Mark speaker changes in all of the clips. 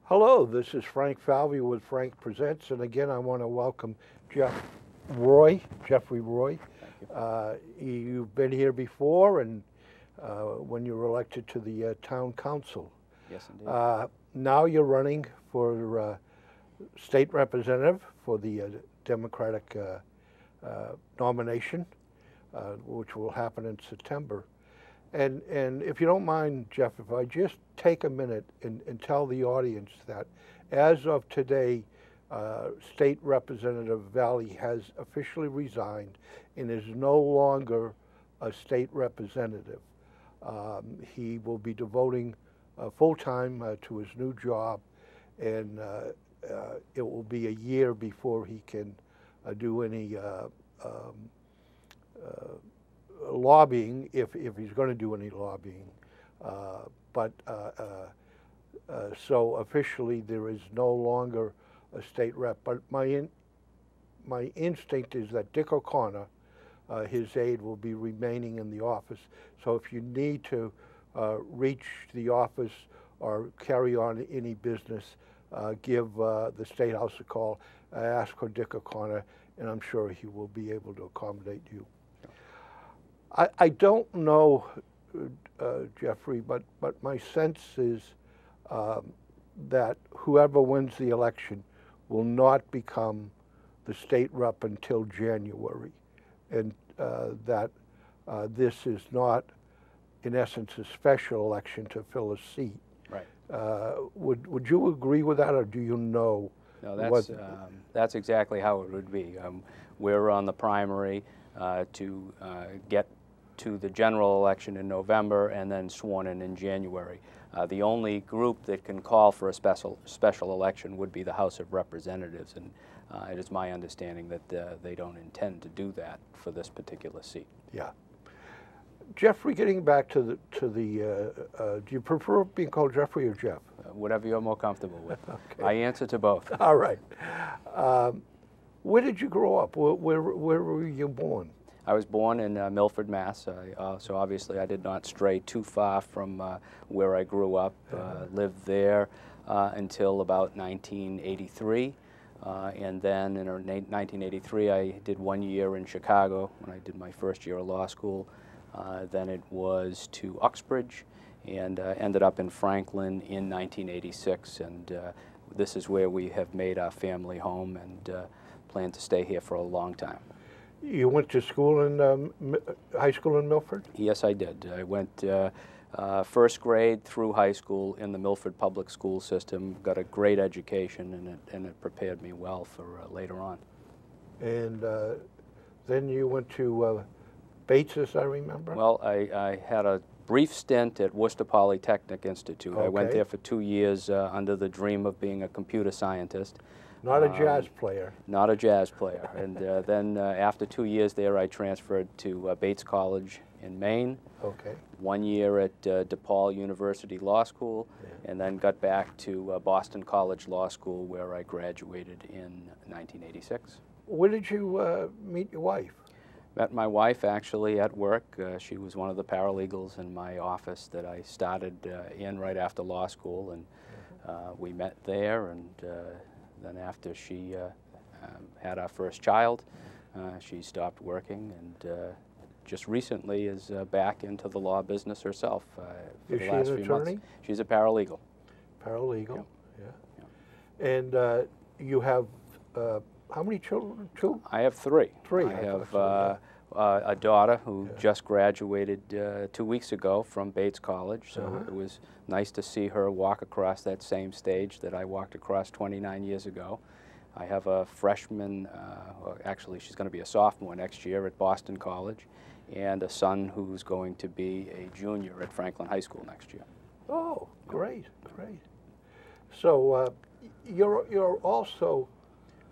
Speaker 1: Hello, this is Frank Falvey with Frank Presents, and again I want to welcome Jeffrey Roy. You've been here before, and when you were elected to the town council.
Speaker 2: Yes, indeed.
Speaker 1: Now you're running for state representative for the Democratic nomination, which will happen in September. And if you don't mind, Jeff, if I just take a minute and tell the audience that as of today, State Representative Valley has officially resigned and is no longer a state representative. He will be devoting full-time to his new job, and it will be a year before he can do any lobbying, if he's going to do any lobbying. So officially there is no longer a state rep. But my instinct is that Dick O'Connor, his aide, will be remaining in the office. So if you need to reach the office or carry on any business, give the State House a call, ask for Dick O'Connor, and I'm sure he will be able to accommodate you. I don't know, Jeffrey, but my sense is that whoever wins the election will not become the state rep until January, and that this is not, in essence, a special election to fill a seat.
Speaker 2: Right.
Speaker 1: Would you agree with that, or do you know?
Speaker 2: No, that's exactly how it would be. We're on the primary to get to the general election in November and then sworn in January. The only group that can call for a special election would be the House of Representatives, and it is my understanding that they don't intend to do that for this particular seat.
Speaker 1: Yeah. Jeffrey, getting back to the do you prefer being called Jeffrey or Jeff?
Speaker 2: Whatever you're more comfortable with.
Speaker 1: Okay.
Speaker 2: I answer to both.
Speaker 1: All right. Where did you grow up? Where were you born?
Speaker 2: I was born in Milford, Mass. So obviously I did not stray too far from where I grew up. Lived there until about 1983. And then in 1983 I did 1 year in Chicago when I did my first year of law school. Then it was to Uxbridge, and ended up in Franklin in 1986. And this is where we have made our family home, and plan to stay here for a long time.
Speaker 1: You went to school in high school in Milford?
Speaker 2: Yes, I did. I went first grade through high school in the Milford public school system, got a great education, and it prepared me well for later on. And
Speaker 1: then you went to Bates, as I remember?
Speaker 2: Well, I had a brief stint at Worcester Polytechnic Institute.
Speaker 1: Okay.
Speaker 2: I went there for 2 years under the dream of being a computer scientist.
Speaker 1: Not a jazz player.
Speaker 2: Not a jazz player. And then after 2 years there, I transferred to Bates College in Maine.
Speaker 1: Okay.
Speaker 2: 1 year at DePaul University Law School,
Speaker 1: Yeah.
Speaker 2: and then got back to Boston College Law School, where I graduated in 1986.
Speaker 1: Where did you meet your wife?
Speaker 2: Met my wife actually at work. She was one of the paralegals in my office that I started in right after law school, and we met there, and then after she had our first child, she stopped working, and just recently is back into the law business herself for the last few months. Is she an attorney? She's a paralegal.
Speaker 1: Paralegal,
Speaker 2: yeah.
Speaker 1: Yeah. And you have how many children? Two?
Speaker 2: I have three.
Speaker 1: Three.
Speaker 2: I have a daughter who just graduated 2 weeks ago from Bates College, so it was nice to see her walk across that same stage that I walked across 29 years ago. I have a freshman, well, actually she's going to be a sophomore next year at Boston College, and a son who's going to be a junior at Franklin High School next year.
Speaker 1: Oh, great, great. So you're also,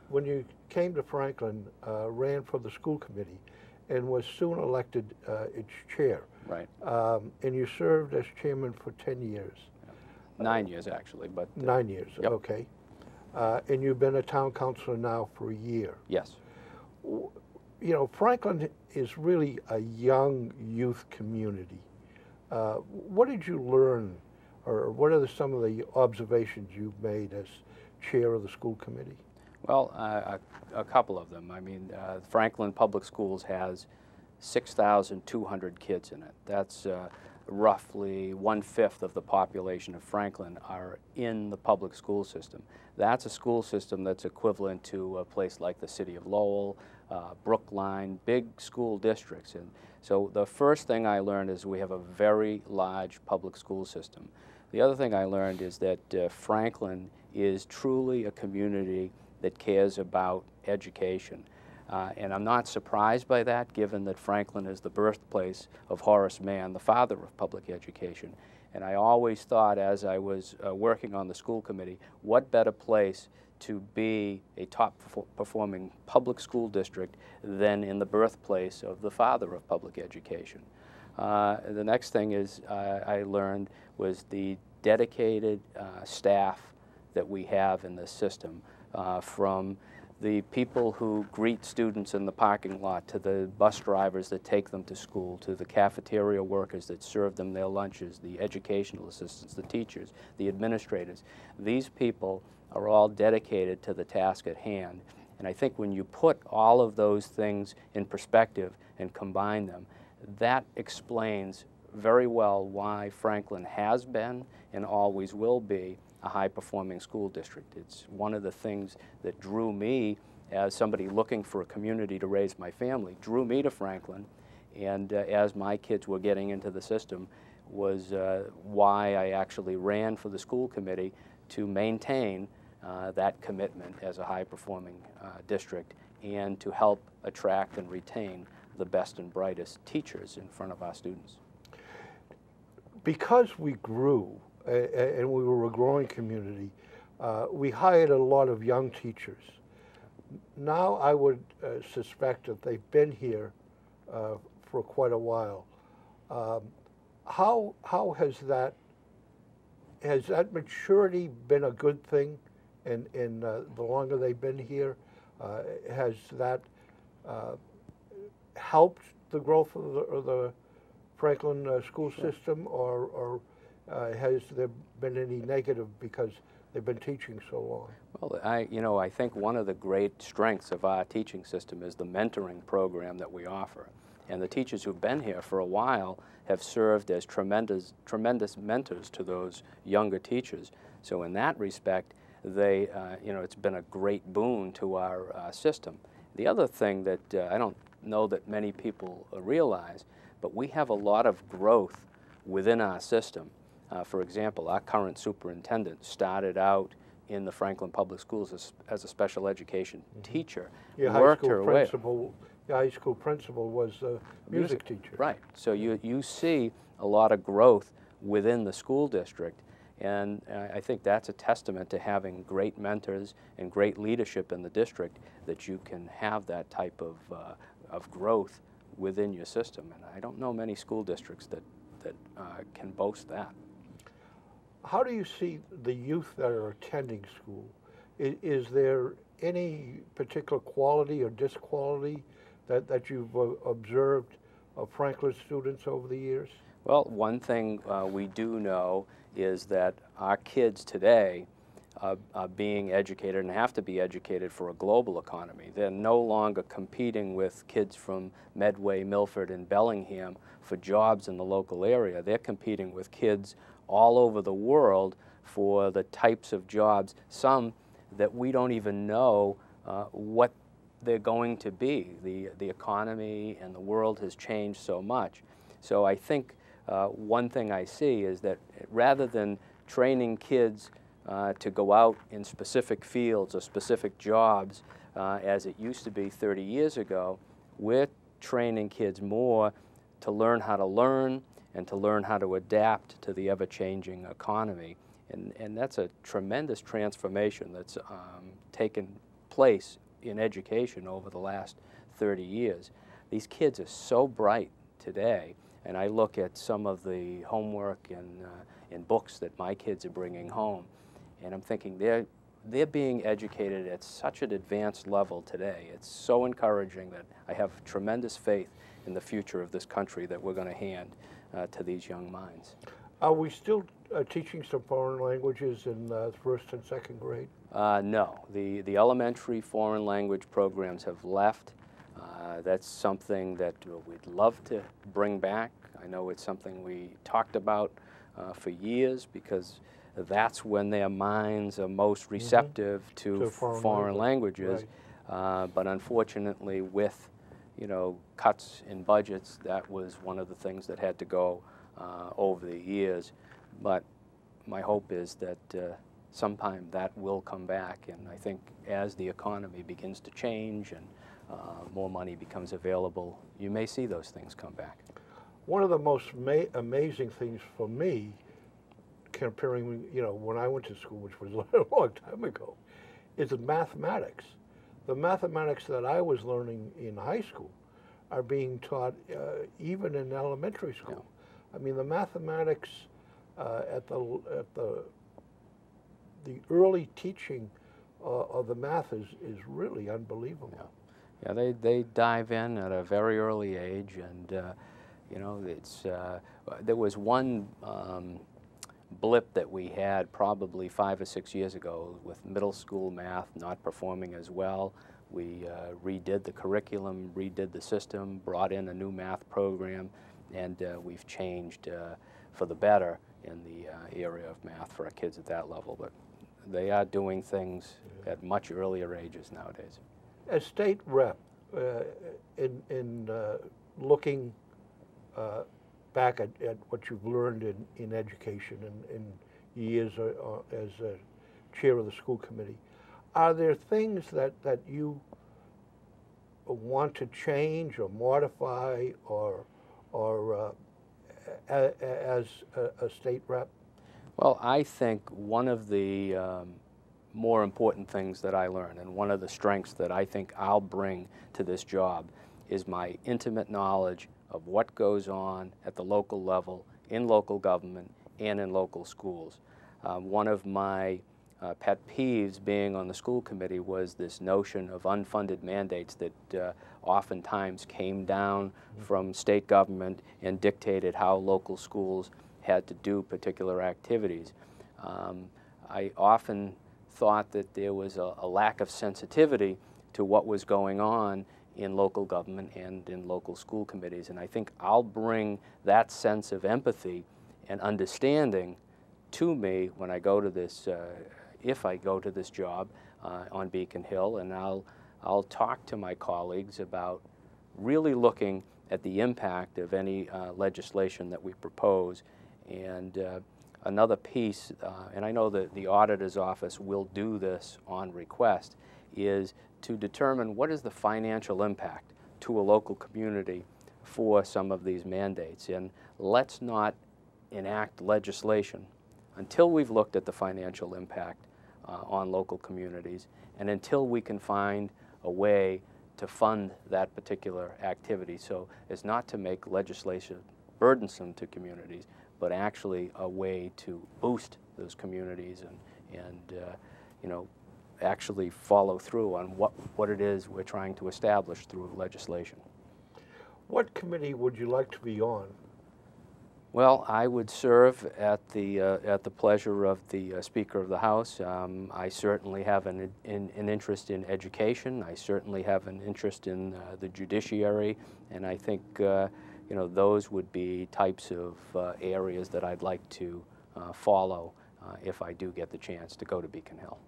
Speaker 1: when you came to Franklin, ran for the school committee and was soon elected its chair.
Speaker 2: Right.
Speaker 1: And you served as chairman for 10 years.
Speaker 2: 9 years, actually, but...
Speaker 1: 9 years,
Speaker 2: yep.
Speaker 1: Okay. And you've been a town councilor now for a year.
Speaker 2: Yes.
Speaker 1: You know, Franklin is really a young youth community. What did you learn or what are some of the observations you've made as chair of the school committee?
Speaker 2: Well, a couple of them. I mean, Franklin Public Schools has 6,200 kids in it. That's roughly 1/5 of the population of Franklin are in the public school system. That's a school system that's equivalent to a place like the city of Lowell, Brookline, big school districts. And so the first thing I learned is we have a very large public school system. The other thing I learned is that Franklin is truly a community that cares about education. And I'm not surprised by that, given that Franklin is the birthplace of Horace Mann, the father of public education. And I always thought, as I was working on the school committee, what better place to be a top-performing public school district than in the birthplace of the father of public education. The next thing is I learned was the dedicated staff that we have in this system, from the people who greet students in the parking lot, to the bus drivers that take them to school, to the cafeteria workers that serve them their lunches, the educational assistants, the teachers, the administrators. These people are all dedicated to the task at hand. And I think when you put all of those things in perspective and combine them, that explains very well why Franklin has been and always will be a high-performing school district. It's one of the things that drew me, as somebody looking for a community to raise my family, drew me to Franklin, and as my kids were getting into the system, was why I actually ran for the school committee to maintain that commitment as a high-performing district, and to help attract and retain the best and brightest teachers in front of our students.
Speaker 1: Because we grew, and we were a growing community, we hired a lot of young teachers. Now I would suspect that they've been here for quite a while. How has that maturity been a good thing in the longer they've been here? Has that helped the growth of the Franklin school system, or has there been any negative because they've been teaching so long?
Speaker 2: Well, I think one of the great strengths of our teaching system is the mentoring program that we offer. And the teachers who've been here for a while have served as tremendous mentors to those younger teachers. So in that respect, it's been a great boon to our system. The other thing that I don't know that many people realize, but we have a lot of growth within our system. For example, our current superintendent started out in the Franklin Public Schools as a special education teacher.
Speaker 1: Your
Speaker 2: worked
Speaker 1: high
Speaker 2: her
Speaker 1: school
Speaker 2: way.
Speaker 1: principal, your high school principal was a music teacher.
Speaker 2: Right. So you see a lot of growth within the school district, and I think that's a testament to having great mentors and great leadership in the district, that you can have that type of growth within your system. And I don't know many school districts that can boast that.
Speaker 1: How do you see the youth that are attending school? Is there any particular quality or disquality that you've observed of Franklin students over the years?
Speaker 2: Well, one thing we do know is that our kids today are being educated and have to be educated for a global economy. They're no longer competing with kids from Medway, Milford, and Bellingham for jobs in the local area. They're competing with kids all over the world for the types of jobs, some that we don't even know what they're going to be. The economy and the world has changed so much. So I think one thing I see is that rather than training kids to go out in specific fields or specific jobs as it used to be 30 years ago, we're training kids more to learn how to learn and to learn how to adapt to the ever-changing economy. And that's a tremendous transformation that's taken place in education over the last 30 years. These kids are so bright today, and I look at some of the homework and books that my kids are bringing home, and I'm thinking they're being educated at such an advanced level today. It's so encouraging that I have tremendous faith in the future of this country that we're going to hand to these young minds.
Speaker 1: Are we still teaching some foreign languages in first and second grade?
Speaker 2: No, the elementary foreign language programs have left. That's something that we'd love to bring back. I know it's something we talked about for years, because that's when their minds are most receptive to foreign languages. Right. But unfortunately, with cuts in budgets, that was one of the things that had to go over the years. But my hope is that sometime that will come back, and I think as the economy begins to change and more money becomes available, you may see those things come back.
Speaker 1: One of the most amazing things for me, comparing, when I went to school, which was a long time ago, is the mathematics. The mathematics that I was learning in high school are being taught even in elementary school. Yeah. I mean, the mathematics at the early teaching of the math is really unbelievable.
Speaker 2: Yeah. Yeah, they dive in at a very early age, and it's there was one blip that we had probably 5 or 6 years ago with middle school math not performing as well. We redid the curriculum, redid the system, brought in a new math program, and we've changed for the better in the area of math for our kids at that level. But they are doing things at much earlier ages nowadays.
Speaker 1: As state rep, in looking back at what you've learned in education and in years as chair of the school committee, are there things that you want to change or modify or as a state rep?
Speaker 2: Well, I think one of the more important things that I learned, and one of the strengths that I think I'll bring to this job, is my intimate knowledge of what goes on at the local level, in local government, and in local schools. One of my pet peeves being on the school committee was this notion of unfunded mandates that oftentimes came down from state government and dictated how local schools had to do particular activities. I often thought that there was a lack of sensitivity to what was going on in local government and in local school committees, and I think I'll bring that sense of empathy and understanding to me when I go to this, if I go to this job on Beacon Hill, and I'll talk to my colleagues about really looking at the impact of any legislation that we propose. And another piece, and I know that the auditor's office will do this on request, is to determine what is the financial impact to a local community for some of these mandates. And let's not enact legislation until we've looked at the financial impact on local communities, and until we can find a way to fund that particular activity, so as not to make legislation burdensome to communities, but actually a way to boost those communities and actually follow through on what it is we're trying to establish through legislation.
Speaker 1: What committee would you like to be on?
Speaker 2: Well, I would serve at the pleasure of the Speaker of the House. I certainly have an interest in education. I certainly have an interest in the judiciary, and I think those would be types of areas that I'd like to follow if I do get the chance to go to Beacon Hill.